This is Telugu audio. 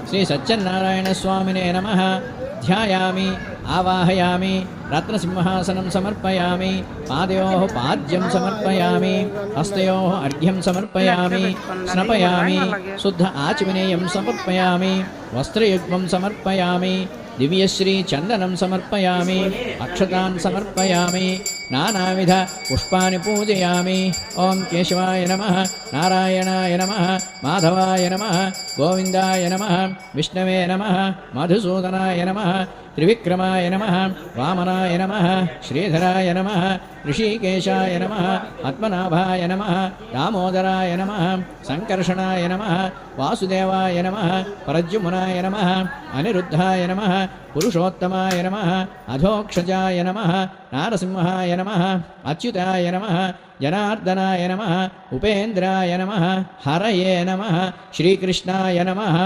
శ్రీ సత్యనారాయణ స్వామినే నమః. ధ్యాయామి ఆవాహయామి రత్నసింహాసనం సమర్పయామి పాదయోః పాద్యం సమర్పయామి హస్తయోః అర్ఘ్యం సమర్పయామి స్నపయామి శుద్ధ ఆచమనీయం సమర్పయామి వస్త్రయుగ్మం సమర్పయామి దివ్యశ్రీ చందనం సమర్పయామి అక్షతాన్ సమర్పయామి నానావిధ పుష్పాని పూజయామి. ఓం కేశవాయ నమః, నారాయణాయ నమః, మాధవాయ నమః, గోవిందాయ నమః, విష్ణవే నమః, మధుసూదనాయ నమః, త్రివిక్రమాయ నమః, వామనాయ నమః, శ్రీధరాయ నమః, ఋషికేశాయ నమః, పద్మనాభాయ నమః, దామోదరాయ నమః, సంకర్షణాయ నమః, వాసుదేవాయ నమః, ప్రద్యుమ్నాయ నమః, అనిరుద్ధాయ నమః, పురుషోత్తమాయ నమః, అధోక్షజాయ నమః, నారసింహాయ నమః, అచ్యుతాయ నమః, జనార్దనాయ నమః, ఉపేంద్రాయ నమః, హరయే నమః, శ్రీకృష్ణాయ నమః.